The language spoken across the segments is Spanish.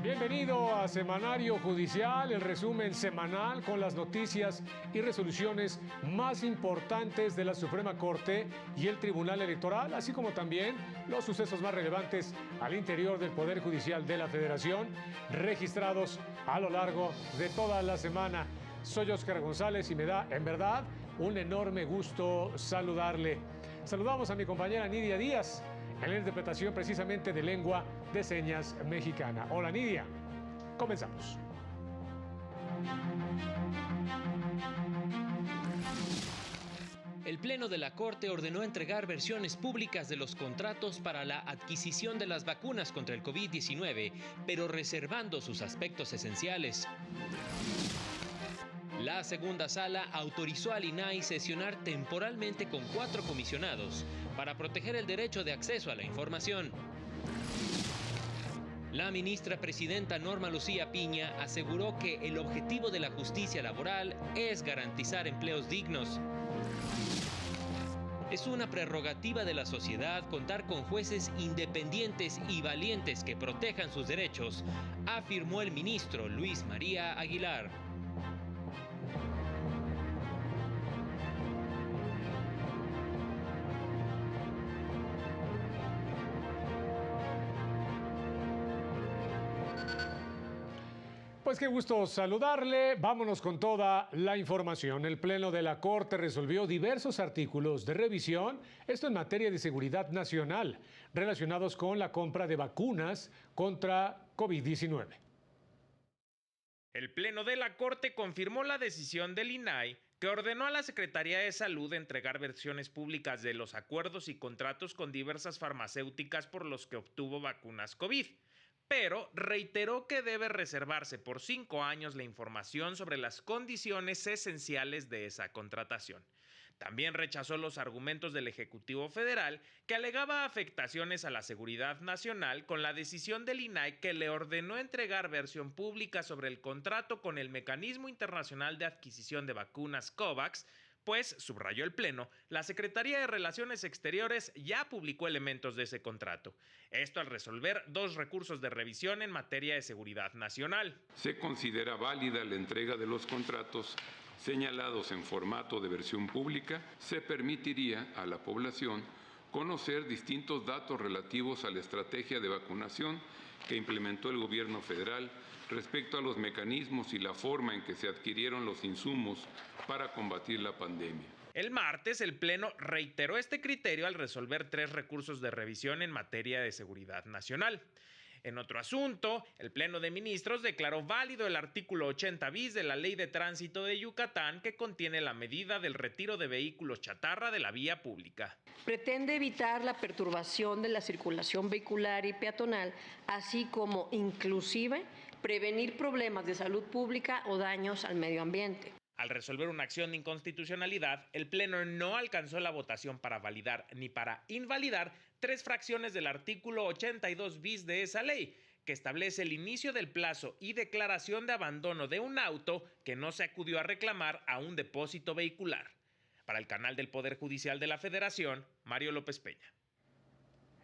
Bienvenido a Semanario Judicial, el resumen semanal con las noticias y resoluciones más importantes de la Suprema Corte y el Tribunal Electoral, así como también los sucesos más relevantes al interior del Poder Judicial de la Federación, registrados a lo largo de toda la semana. Soy Óscar González y me da, en verdad, un enorme gusto saludarle. Saludamos a mi compañera Nidia Díaz, en la interpretación precisamente de lengua de señas mexicana. Hola Nidia, comenzamos. El Pleno de la Corte ordenó entregar versiones públicas de los contratos para la adquisición de las vacunas contra el COVID-19, pero reservando sus aspectos esenciales. La segunda sala autorizó al INAI sesionar temporalmente con 4 comisionados para proteger el derecho de acceso a la información. La ministra presidenta Norma Lucía Piña aseguró que el objetivo de la justicia laboral es garantizar empleos dignos. Es una prerrogativa de la sociedad contar con jueces independientes y valientes que protejan sus derechos, afirmó el ministro Luis María Aguilar. Pues qué gusto saludarle. Vámonos con toda la información. El Pleno de la Corte resolvió diversos artículos de revisión, esto en materia de seguridad nacional, relacionados con la compra de vacunas contra COVID-19. El Pleno de la Corte confirmó la decisión del INAI que ordenó a la Secretaría de Salud entregar versiones públicas de los acuerdos y contratos con diversas farmacéuticas por los que obtuvo vacunas COVID, pero reiteró que debe reservarse por 5 años la información sobre las condiciones esenciales de esa contratación. También rechazó los argumentos del Ejecutivo Federal que alegaba afectaciones a la seguridad nacional con la decisión del INAI que le ordenó entregar versión pública sobre el contrato con el Mecanismo Internacional de Adquisición de Vacunas COVAX, pues, subrayó el Pleno, la Secretaría de Relaciones Exteriores ya publicó elementos de ese contrato. Esto al resolver 2 recursos de revisión en materia de seguridad nacional. Se considera válida la entrega de los contratos señalados en formato de versión pública. Se permitiría a la población conocer distintos datos relativos a la estrategia de vacunación que implementó el gobierno federal respecto a los mecanismos y la forma en que se adquirieron los insumos para combatir la pandemia. El martes, el Pleno reiteró este criterio al resolver 3 recursos de revisión en materia de seguridad nacional. En otro asunto, el Pleno de Ministros declaró válido el artículo 80 bis de la Ley de Tránsito de Yucatán, que contiene la medida del retiro de vehículos chatarra de la vía pública. Pretende evitar la perturbación de la circulación vehicular y peatonal, así como, inclusive, prevenir problemas de salud pública o daños al medio ambiente. Al resolver una acción de inconstitucionalidad, el Pleno no alcanzó la votación para validar ni para invalidar 3 fracciones del artículo 82 bis de esa ley, que establece el inicio del plazo y declaración de abandono de un auto que no se acudió a reclamar a un depósito vehicular. Para el canal del Poder Judicial de la Federación, Mario López Peña.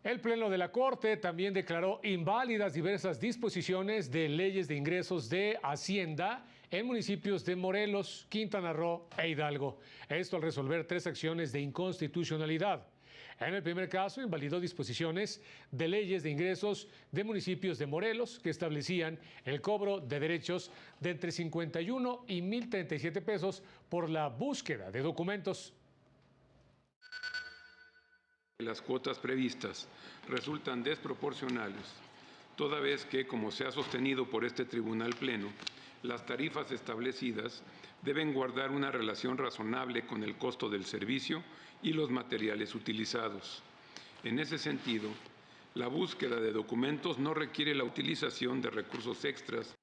El Pleno de la Corte también declaró inválidas diversas disposiciones de leyes de ingresos de Hacienda en municipios de Morelos, Quintana Roo e Hidalgo. Esto al resolver 3 acciones de inconstitucionalidad. En el primer caso, invalidó disposiciones de leyes de ingresos de municipios de Morelos que establecían el cobro de derechos de entre 51 y 1,037 pesos por la búsqueda de documentos. Las cuotas previstas resultan desproporcionales, toda vez que, como se ha sostenido por este Tribunal Pleno, las tarifas establecidas deben guardar una relación razonable con el costo del servicio y los materiales utilizados. En ese sentido, la búsqueda de documentos no requiere la utilización de recursos extras.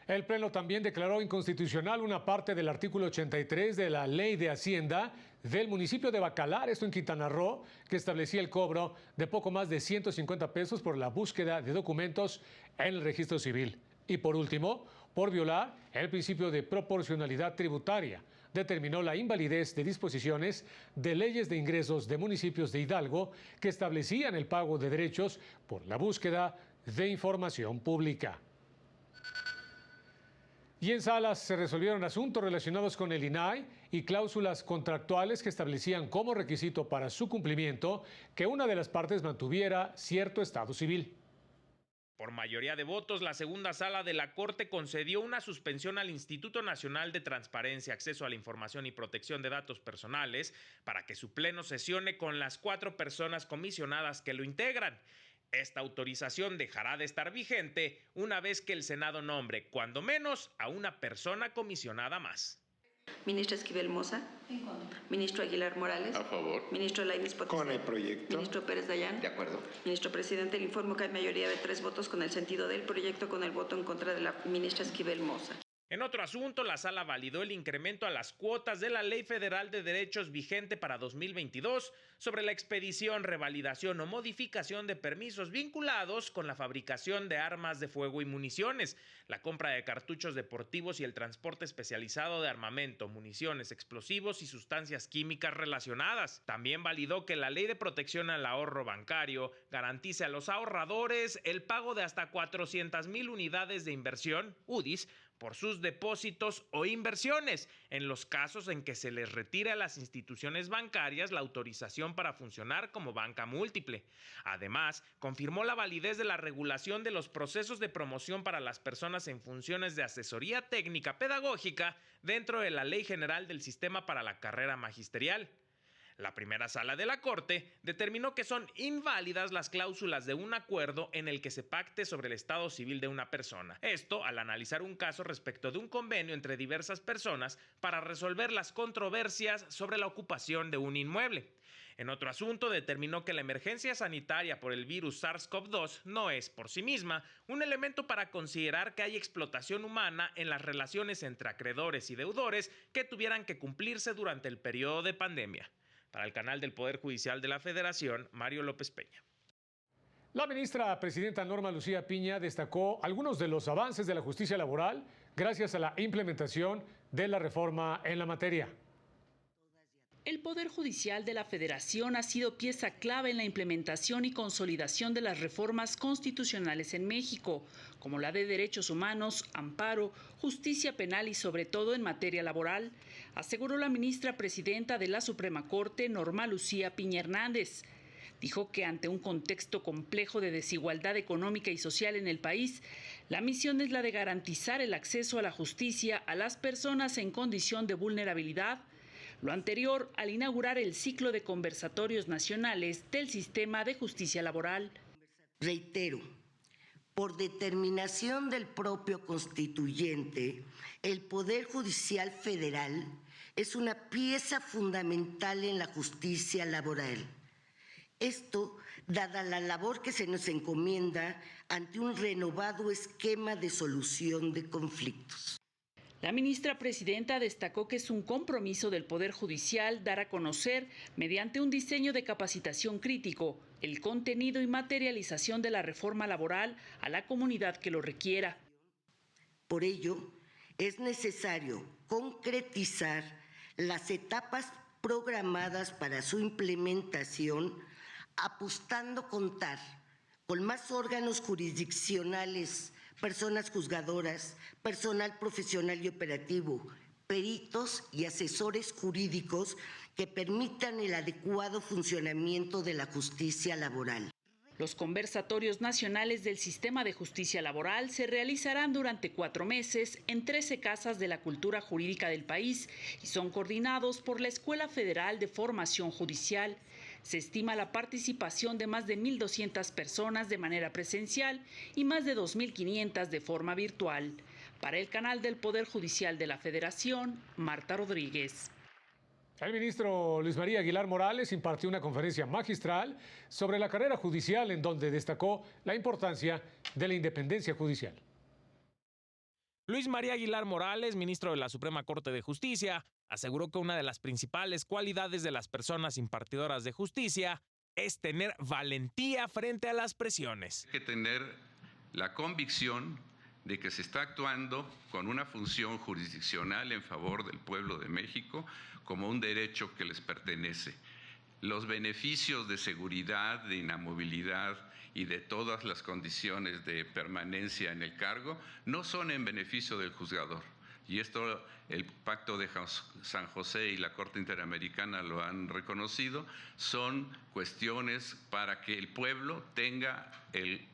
El Pleno también declaró inconstitucional una parte del artículo 83 de la Ley de Hacienda del municipio de Bacalar, esto en Quintana Roo, que establecía el cobro de poco más de 150 pesos por la búsqueda de documentos en el registro civil. Y por último, por violar el principio de proporcionalidad tributaria, determinó la invalidez de disposiciones de leyes de ingresos de municipios de Hidalgo que establecían el pago de derechos por la búsqueda de Información Pública. Y en Salas se resolvieron asuntos relacionados con el INAI y cláusulas contractuales que establecían como requisito para su cumplimiento que una de las partes mantuviera cierto estado civil. Por mayoría de votos, la segunda sala de la Corte concedió una suspensión al Instituto Nacional de Transparencia, Acceso a la Información y Protección de Datos Personales para que su pleno sesione con las 4 personas comisionadas que lo integran. Esta autorización dejará de estar vigente una vez que el Senado nombre, cuando menos, a una persona comisionada más. Ministra Esquivel Moza. En contra. Ministro Aguilar Morales. A favor. Ministro Lainez Potisek. Con el proyecto. Ministro Pérez Dayán. De acuerdo. Ministro Presidente, le informo que hay mayoría de 3 votos con el sentido del proyecto con el voto en contra de la ministra Esquivel Moza. En otro asunto, la sala validó el incremento a las cuotas de la Ley Federal de Derechos vigente para 2022 sobre la expedición, revalidación o modificación de permisos vinculados con la fabricación de armas de fuego y municiones, la compra de cartuchos deportivos y el transporte especializado de armamento, municiones, explosivos y sustancias químicas relacionadas. También validó que la Ley de Protección al Ahorro Bancario garantice a los ahorradores el pago de hasta 400,000 unidades de inversión, UDIs, por sus depósitos o inversiones, en los casos en que se les retire a las instituciones bancarias la autorización para funcionar como banca múltiple. Además, confirmó la validez de la regulación de los procesos de promoción para las personas en funciones de asesoría técnica pedagógica dentro de la Ley General del Sistema para la Carrera Magisterial. La primera sala de la Corte determinó que son inválidas las cláusulas de un acuerdo en el que se pacte sobre el estado civil de una persona. Esto al analizar un caso respecto de un convenio entre diversas personas para resolver las controversias sobre la ocupación de un inmueble. En otro asunto, determinó que la emergencia sanitaria por el virus SARS-CoV-2 no es, por sí misma, un elemento para considerar que hay explotación humana en las relaciones entre acreedores y deudores que tuvieran que cumplirse durante el periodo de pandemia. Para el canal del Poder Judicial de la Federación, Mario López Peña. La ministra presidenta Norma Lucía Piña destacó algunos de los avances de la justicia laboral gracias a la implementación de la reforma en la materia. El Poder Judicial de la Federación ha sido pieza clave en la implementación y consolidación de las reformas constitucionales en México, como la de derechos humanos, amparo, justicia penal y sobre todo en materia laboral, aseguró la ministra presidenta de la Suprema Corte, Norma Lucía Piña Hernández. Dijo que ante un contexto complejo de desigualdad económica y social en el país, la misión es la de garantizar el acceso a la justicia a las personas en condición de vulnerabilidad. Lo anterior al inaugurar el ciclo de conversatorios nacionales del sistema de justicia laboral. Reitero, por determinación del propio constituyente, el Poder Judicial Federal es una pieza fundamental en la justicia laboral. Esto, dada la labor que se nos encomienda ante un renovado esquema de solución de conflictos. La ministra presidenta destacó que es un compromiso del Poder Judicial dar a conocer, mediante un diseño de capacitación crítico, el contenido y materialización de la reforma laboral a la comunidad que lo requiera. Por ello, es necesario concretizar las etapas programadas para su implementación, apostando contar con más órganos jurisdiccionales, personas juzgadoras, personal profesional y operativo, peritos y asesores jurídicos que permitan el adecuado funcionamiento de la justicia laboral. Los conversatorios nacionales del sistema de justicia laboral se realizarán durante 4 meses en 13 casas de la cultura jurídica del país y son coordinados por la Escuela Federal de Formación Judicial. Se estima la participación de más de 1,200 personas de manera presencial y más de 2,500 de forma virtual. Para el canal del Poder Judicial de la Federación, Marta Rodríguez. El ministro Luis María Aguilar Morales impartió una conferencia magistral sobre la carrera judicial en donde destacó la importancia de la independencia judicial. Luis María Aguilar Morales, ministro de la Suprema Corte de Justicia, aseguró que una de las principales cualidades de las personas impartidoras de justicia es tener valentía frente a las presiones. Hay que tener la convicción de que se está actuando con una función jurisdiccional en favor del pueblo de México como un derecho que les pertenece. los beneficios de seguridad, de inamovilidad y de todas las condiciones de permanencia en el cargo no son en beneficio del juzgador. Y esto el Pacto de San José y la Corte Interamericana lo han reconocido, son cuestiones para que el pueblo tenga el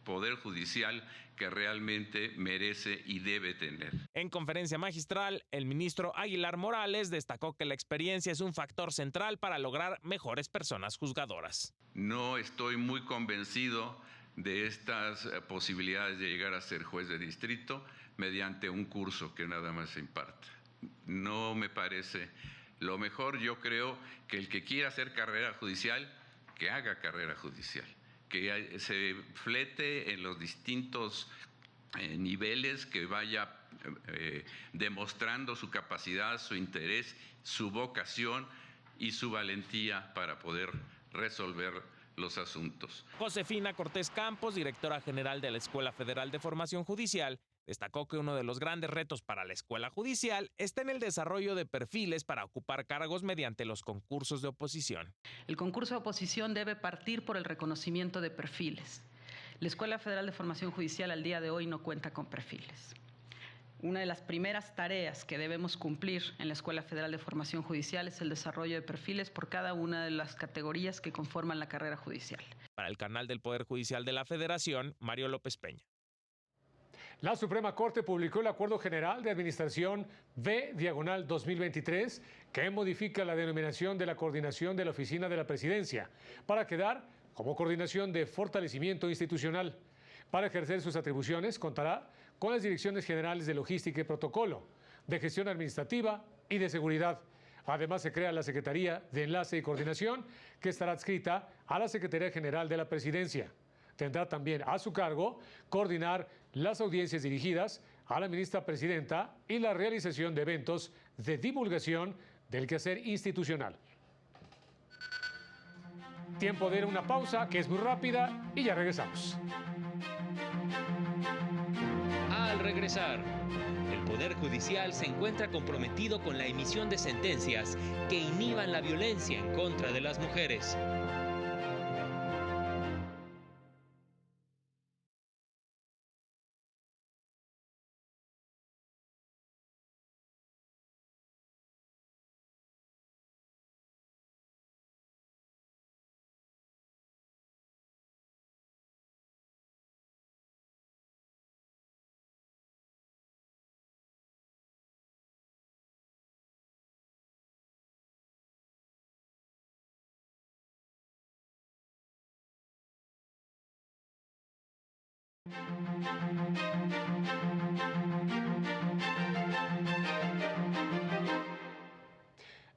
poder judicial que realmente merece y debe tener. En conferencia magistral, el ministro Aguilar Morales destacó que la experiencia es un factor central para lograr mejores personas juzgadoras. No estoy muy convencido de estas posibilidades de llegar a ser juez de distrito mediante un curso que nada más se imparta. No me parece lo mejor. Yo creo que el que quiera hacer carrera judicial, que haga carrera judicial, que se flete en los distintos niveles, que vaya demostrando su capacidad, su interés, su vocación y su valentía para poder resolver los asuntos. Josefina Cortés Campos, directora general de la Escuela Federal de Formación Judicial, destacó que uno de los grandes retos para la escuela judicial está en el desarrollo de perfiles para ocupar cargos mediante los concursos de oposición. El concurso de oposición debe partir por el reconocimiento de perfiles. La Escuela Federal de Formación Judicial al día de hoy no cuenta con perfiles. Una de las primeras tareas que debemos cumplir en la Escuela Federal de Formación Judicial es el desarrollo de perfiles por cada una de las categorías que conforman la carrera judicial. Para el canal del Poder Judicial de la Federación, Mario López Peña. La Suprema Corte publicó el Acuerdo General de Administración B/2023 que modifica la denominación de la coordinación de la Oficina de la Presidencia para quedar como coordinación de fortalecimiento institucional. Para ejercer sus atribuciones contará con las direcciones generales de logística y protocolo, de gestión administrativa y de seguridad. Además, se crea la Secretaría de Enlace y Coordinación, que estará adscrita a la Secretaría General de la Presidencia. Tendrá también a su cargo coordinar las audiencias dirigidas a la ministra presidenta y la realización de eventos de divulgación del quehacer institucional. Tiempo de ir a una pausa que es muy rápida y ya regresamos. Al regresar, el Poder Judicial se encuentra comprometido con la emisión de sentencias que inhiban la violencia en contra de las mujeres.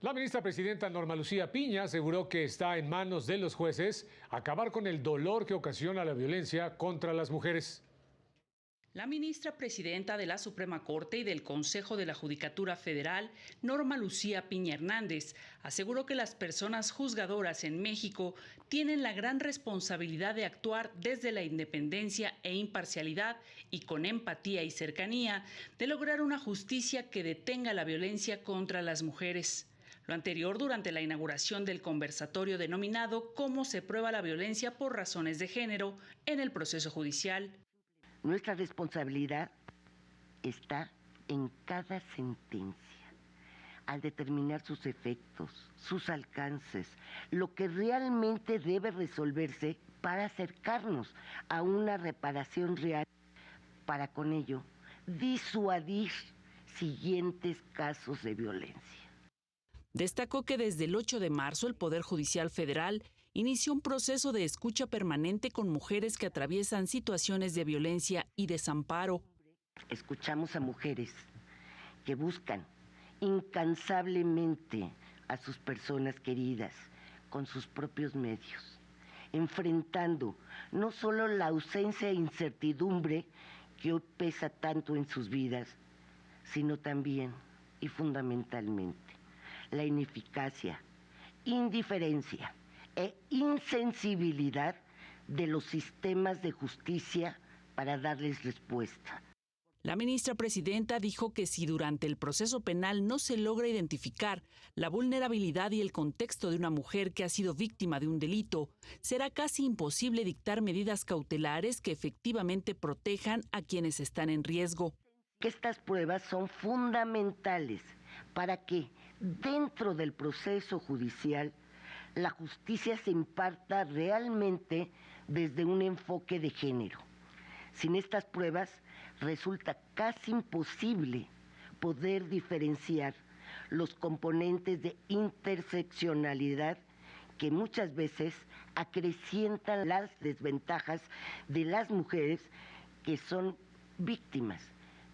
La ministra presidenta Norma Lucía Piña aseguró que está en manos de los jueces acabar con el dolor que ocasiona la violencia contra las mujeres. La ministra presidenta de la Suprema Corte y del Consejo de la Judicatura Federal, Norma Lucía Piña Hernández, aseguró que las personas juzgadoras en México tienen la gran responsabilidad de actuar desde la independencia e imparcialidad y con empatía y cercanía de lograr una justicia que detenga la violencia contra las mujeres. Lo anterior durante la inauguración del conversatorio denominado ¿Cómo se prueba la violencia por razones de género en el proceso judicial? Nuestra responsabilidad está en cada sentencia, al determinar sus efectos, sus alcances, lo que realmente debe resolverse para acercarnos a una reparación real, para con ello disuadir siguientes casos de violencia. Destacó que desde el 8 de marzo el Poder Judicial Federal inició un proceso de escucha permanente con mujeres que atraviesan situaciones de violencia y desamparo. Escuchamos a mujeres que buscan incansablemente a sus personas queridas con sus propios medios, enfrentando no solo la ausencia e incertidumbre que hoy pesa tanto en sus vidas, sino también y fundamentalmente la ineficacia, indiferencia e insensibilidad de los sistemas de justicia para darles respuesta. La ministra presidenta dijo que si durante el proceso penal no se logra identificar la vulnerabilidad y el contexto de una mujer que ha sido víctima de un delito, será casi imposible dictar medidas cautelares que efectivamente protejan a quienes están en riesgo. Estas pruebas son fundamentales para que dentro del proceso judicial la justicia se imparta realmente desde un enfoque de género. Sin estas pruebas resulta casi imposible poder diferenciar los componentes de interseccionalidad que muchas veces acrecientan las desventajas de las mujeres que son víctimas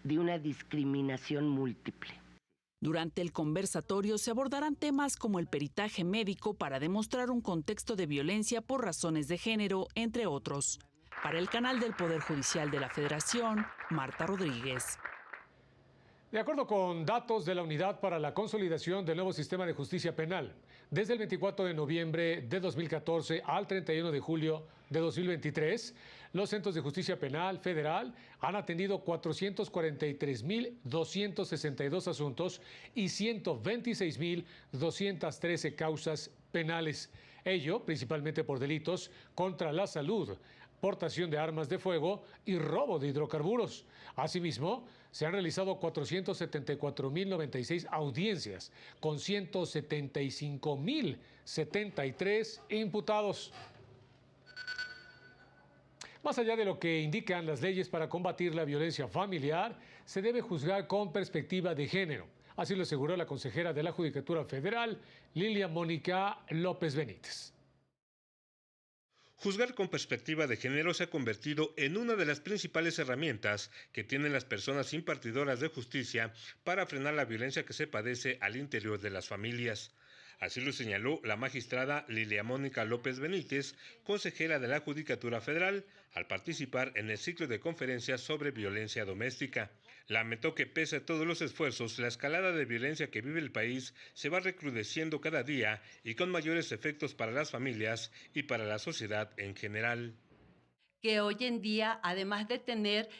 de una discriminación múltiple. Durante el conversatorio se abordarán temas como el peritaje médico para demostrar un contexto de violencia por razones de género, entre otros. Para el canal del Poder Judicial de la Federación, Marta Rodríguez. De acuerdo con datos de la Unidad para la Consolidación del Nuevo Sistema de Justicia Penal, desde el 24 de noviembre de 2014 al 31 de julio de 2023, los centros de justicia penal federal han atendido 443.262 asuntos y 126.213 causas penales. Ello principalmente por delitos contra la salud, portación de armas de fuego y robo de hidrocarburos. Asimismo, se han realizado 474.096 audiencias con 175.073 imputados. Más allá de lo que indican las leyes para combatir la violencia familiar, se debe juzgar con perspectiva de género. Así lo aseguró la consejera de la Judicatura Federal, Lilia Mónica López Benítez. Juzgar con perspectiva de género se ha convertido en una de las principales herramientas que tienen las personas impartidoras de justicia para frenar la violencia que se padece al interior de las familias. Así lo señaló la magistrada Lilia Mónica López Benítez, consejera de la Judicatura Federal, al participar en el ciclo de conferencias sobre violencia doméstica. Lamentó que pese a todos los esfuerzos, la escalada de violencia que vive el país se va recrudeciendo cada día y con mayores efectos para las familias y para la sociedad en general. Que hoy en día, además de tener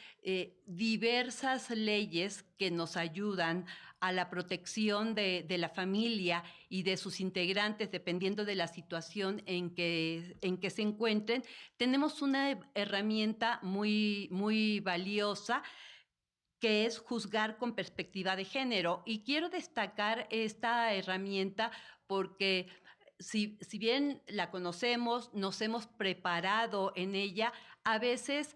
diversas leyes que nos ayudan a la protección de la familia y de sus integrantes, dependiendo de la situación en que se encuentren, tenemos una herramienta muy, muy valiosa, que es juzgar con perspectiva de género. Y quiero destacar esta herramienta porque si bien la conocemos, nos hemos preparado en ella, a veces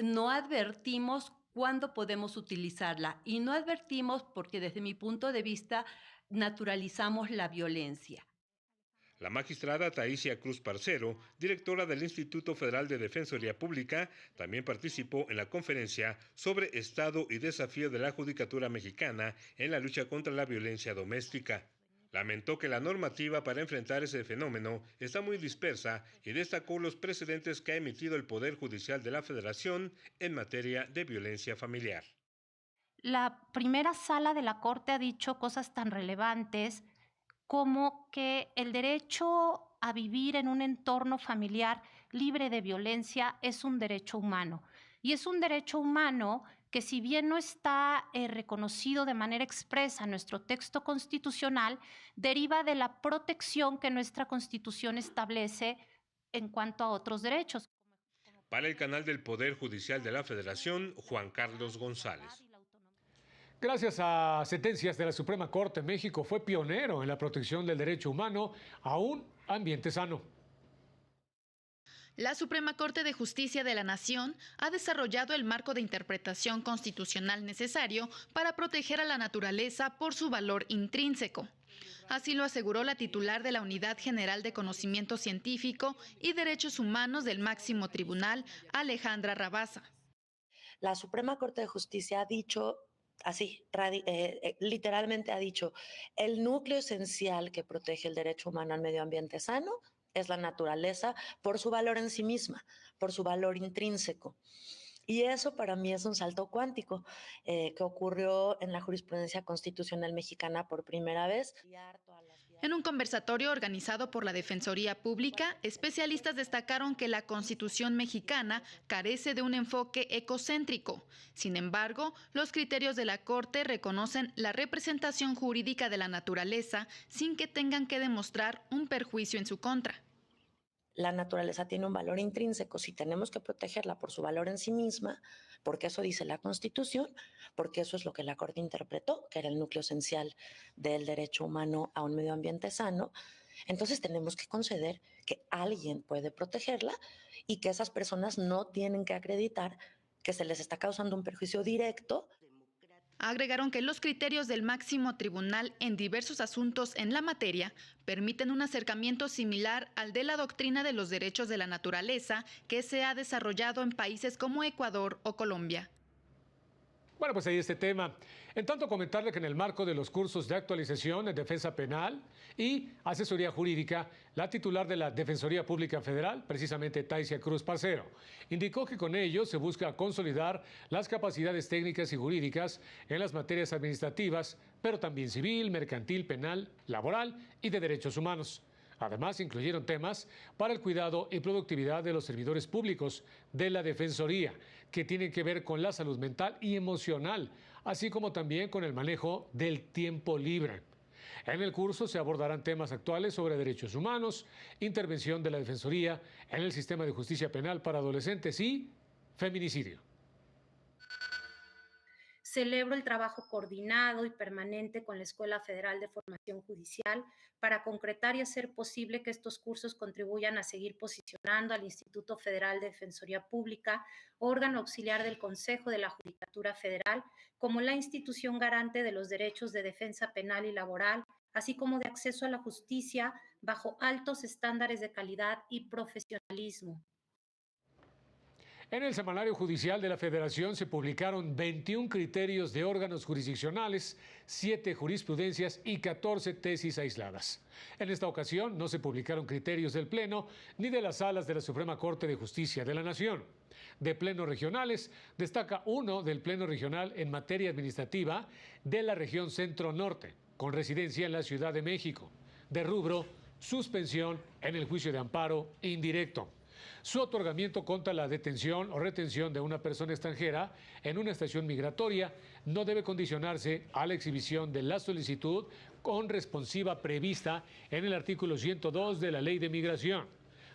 no advertimos cuándo podemos utilizarla. Y no advertimos porque desde mi punto de vista naturalizamos la violencia. La magistrada Taísia Cruz Parcero, directora del Instituto Federal de Defensoría Pública, también participó en la conferencia sobre Estado y desafío de la Judicatura Mexicana en la lucha contra la violencia doméstica. Lamentó que la normativa para enfrentar ese fenómeno está muy dispersa y destacó los precedentes que ha emitido el Poder Judicial de la Federación en materia de violencia familiar. La primera sala de la Corte ha dicho cosas tan relevantes como que el derecho a vivir en un entorno familiar libre de violencia es un derecho humano. Y es un derecho humano que, si bien no está reconocido de manera expresa en nuestro texto constitucional, deriva de la protección que nuestra Constitución establece en cuanto a otros derechos. Para el canal del Poder Judicial de la Federación, Juan Carlos González. Gracias a sentencias de la Suprema Corte, México fue pionero en la protección del derecho humano a un ambiente sano. La Suprema Corte de Justicia de la Nación ha desarrollado el marco de interpretación constitucional necesario para proteger a la naturaleza por su valor intrínseco. Así lo aseguró la titular de la Unidad General de Conocimiento Científico y Derechos Humanos del Máximo Tribunal, Alejandra Rabasa. La Suprema Corte de Justicia ha dicho, así, literalmente ha dicho, el núcleo esencial que protege el derecho humano al medio ambiente sano es la naturaleza por su valor en sí misma, por su valor intrínseco. Y eso para mí es un salto cuántico que ocurrió en la jurisprudencia constitucional mexicana por primera vez. En un conversatorio organizado por la Defensoría Pública, especialistas destacaron que la Constitución mexicana carece de un enfoque ecocéntrico. Sin embargo, los criterios de la Corte reconocen la representación jurídica de la naturaleza sin que tengan que demostrar un perjuicio en su contra. La naturaleza tiene un valor intrínseco, si tenemos que protegerla por su valor en sí misma, porque eso dice la Constitución, porque eso es lo que la Corte interpretó, que era el núcleo esencial del derecho humano a un medio ambiente sano, entonces tenemos que conceder que alguien puede protegerla y que esas personas no tienen que acreditar que se les está causando un perjuicio directo. Agregaron que los criterios del máximo tribunal en diversos asuntos en la materia permiten un acercamiento similar al de la doctrina de los derechos de la naturaleza que se ha desarrollado en países como Ecuador o Colombia. Bueno, pues ahí este tema. En tanto, comentarle que en el marco de los cursos de actualización en defensa penal y asesoría jurídica, la titular de la Defensoría Pública Federal, precisamente Taisia Cruz Parcero, indicó que con ello se busca consolidar las capacidades técnicas y jurídicas en las materias administrativas, pero también civil, mercantil, penal, laboral y de derechos humanos. Además, incluyeron temas para el cuidado y productividad de los servidores públicos de la Defensoría, que tienen que ver con la salud mental y emocional, así como también con el manejo del tiempo libre. En el curso se abordarán temas actuales sobre derechos humanos, intervención de la Defensoría en el sistema de justicia penal para adolescentes y feminicidio. Celebro el trabajo coordinado y permanente con la Escuela Federal de Formación Judicial para concretar y hacer posible que estos cursos contribuyan a seguir posicionando al Instituto Federal de Defensoría Pública, órgano auxiliar del Consejo de la Judicatura Federal, como la institución garante de los derechos de defensa penal y laboral, así como de acceso a la justicia bajo altos estándares de calidad y profesionalismo. En el Semanario Judicial de la Federación se publicaron 21 criterios de órganos jurisdiccionales, 7 jurisprudencias y 14 tesis aisladas. En esta ocasión no se publicaron criterios del Pleno ni de las salas de la Suprema Corte de Justicia de la Nación. De plenos regionales, destaca uno del Pleno Regional en materia administrativa de la región Centro-Norte, con residencia en la Ciudad de México. De rubro, suspensión en el juicio de amparo indirecto. Su otorgamiento contra la detención o retención de una persona extranjera en una estación migratoria no debe condicionarse a la exhibición de la solicitud con responsiva prevista en el artículo 102 de la Ley de Migración.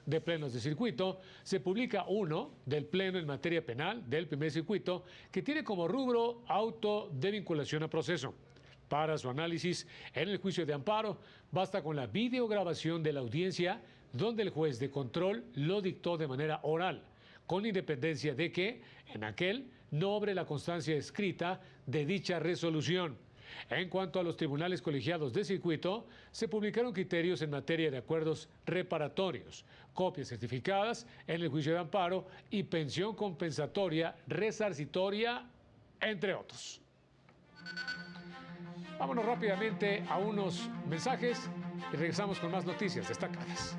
De plenos de circuito, se publica uno del Pleno en materia penal del primer circuito que tiene como rubro auto de vinculación a proceso. Para su análisis en el juicio de amparo, basta con la videograbación de la audiencia donde el juez de control lo dictó de manera oral, con independencia de que, en aquel, no obre la constancia escrita de dicha resolución. En cuanto a los tribunales colegiados de circuito, se publicaron criterios en materia de acuerdos reparatorios, copias certificadas en el juicio de amparo y pensión compensatoria resarcitoria, entre otros. Vámonos rápidamente a unos mensajes y regresamos con más noticias destacadas.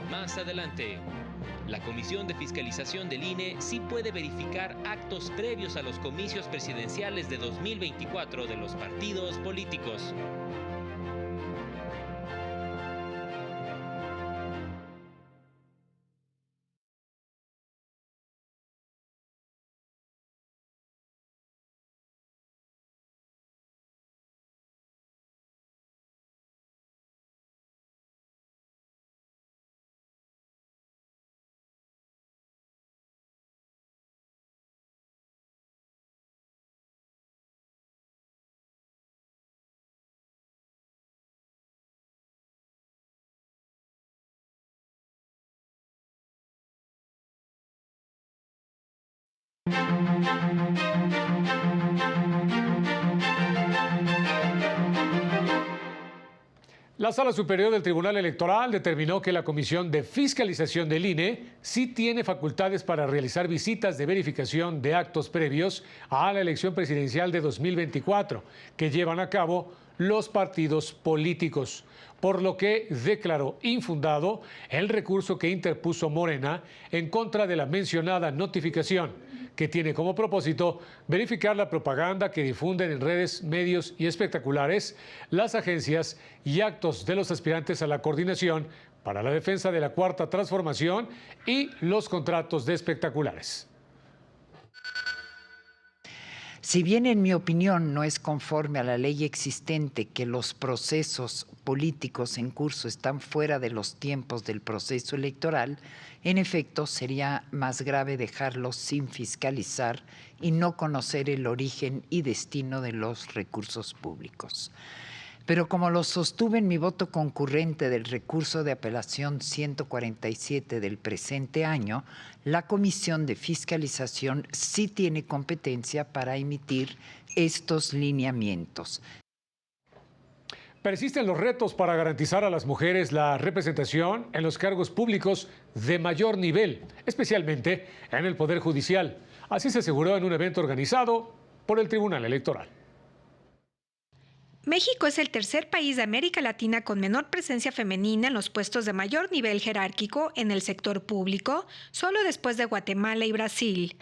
Más adelante, la Comisión de Fiscalización del INE sí puede verificar actos previos a los comicios presidenciales de 2024 de los partidos políticos. La Sala Superior del Tribunal Electoral determinó que la Comisión de Fiscalización del INE sí tiene facultades para realizar visitas de verificación de actos previos a la elección presidencial de 2024 que llevan a cabo los partidos políticos, por lo que declaró infundado el recurso que interpuso Morena en contra de la mencionada notificación, que tiene como propósito verificar la propaganda que difunden en redes, medios y espectaculares las agencias y actos de los aspirantes a la coordinación para la defensa de la Cuarta Transformación y los contratos de espectaculares. Si bien en mi opinión no es conforme a la ley existente que los procesos políticos en curso están fuera de los tiempos del proceso electoral, en efecto sería más grave dejarlos sin fiscalizar y no conocer el origen y destino de los recursos públicos. Pero como lo sostuve en mi voto concurrente del recurso de apelación 147 del presente año, la Comisión de Fiscalización sí tiene competencia para emitir estos lineamientos. Persisten los retos para garantizar a las mujeres la representación en los cargos públicos de mayor nivel, especialmente en el Poder Judicial. Así se aseguró en un evento organizado por el Tribunal Electoral. México es el tercer país de América Latina con menor presencia femenina en los puestos de mayor nivel jerárquico en el sector público, solo después de Guatemala y Brasil.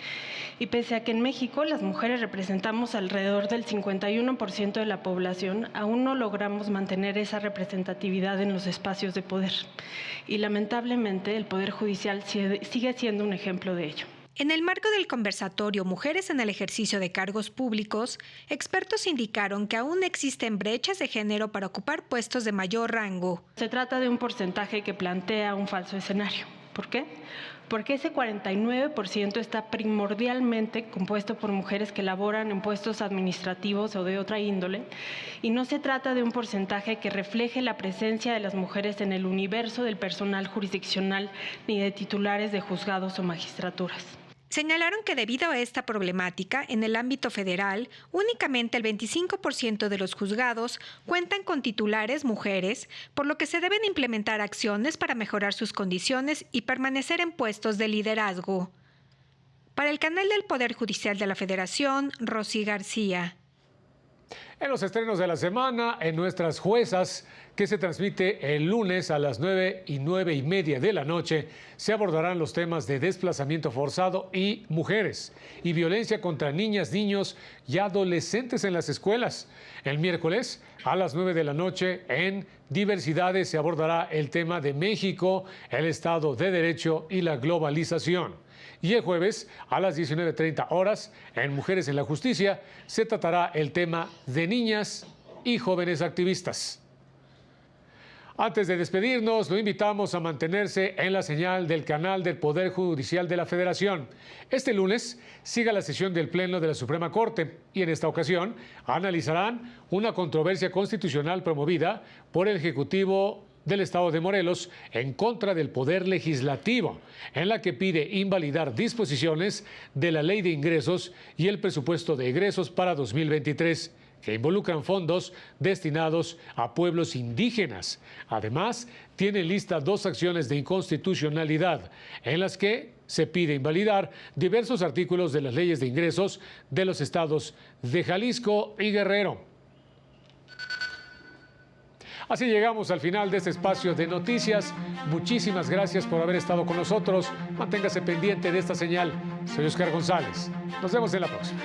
Y pese a que en México las mujeres representamos alrededor del 51% de la población, aún no logramos mantener esa representatividad en los espacios de poder. Y lamentablemente el Poder Judicial sigue siendo un ejemplo de ello. En el marco del conversatorio Mujeres en el ejercicio de cargos públicos, expertos indicaron que aún existen brechas de género para ocupar puestos de mayor rango. Se trata de un porcentaje que plantea un falso escenario. ¿Por qué? Porque ese 49% está primordialmente compuesto por mujeres que laboran en puestos administrativos o de otra índole, y no se trata de un porcentaje que refleje la presencia de las mujeres en el universo del personal jurisdiccional ni de titulares de juzgados o magistraturas. Señalaron que debido a esta problemática, en el ámbito federal, únicamente el 25% de los juzgados cuentan con titulares mujeres, por lo que se deben implementar acciones para mejorar sus condiciones y permanecer en puestos de liderazgo. Para el canal del Poder Judicial de la Federación, Rosy García. En los estrenos de la semana, en Nuestras Juezas, que se transmite el lunes a las 9 y 9:30 de la noche, se abordarán los temas de desplazamiento forzado y mujeres, y violencia contra niñas, niños y adolescentes en las escuelas. El miércoles, a las 9 de la noche, en Diversidades, se abordará el tema de México, el Estado de Derecho y la globalización. Y el jueves, a las 19:30 horas, en Mujeres en la Justicia, se tratará el tema de niñas y jóvenes activistas. Antes de despedirnos, lo invitamos a mantenerse en la señal del canal del Poder Judicial de la Federación. Este lunes siga la sesión del Pleno de la Suprema Corte y en esta ocasión analizarán una controversia constitucional promovida por el Ejecutivo del Estado de Morelos en contra del Poder Legislativo, en la que pide invalidar disposiciones de la Ley de Ingresos y el Presupuesto de Egresos para 2023, que involucran fondos destinados a pueblos indígenas. Además, tiene lista 2 acciones de inconstitucionalidad, en las que se pide invalidar diversos artículos de las leyes de ingresos de los estados de Jalisco y Guerrero. Así llegamos al final de este espacio de noticias. Muchísimas gracias por haber estado con nosotros. Manténgase pendiente de esta señal. Soy Oscar González. Nos vemos en la próxima.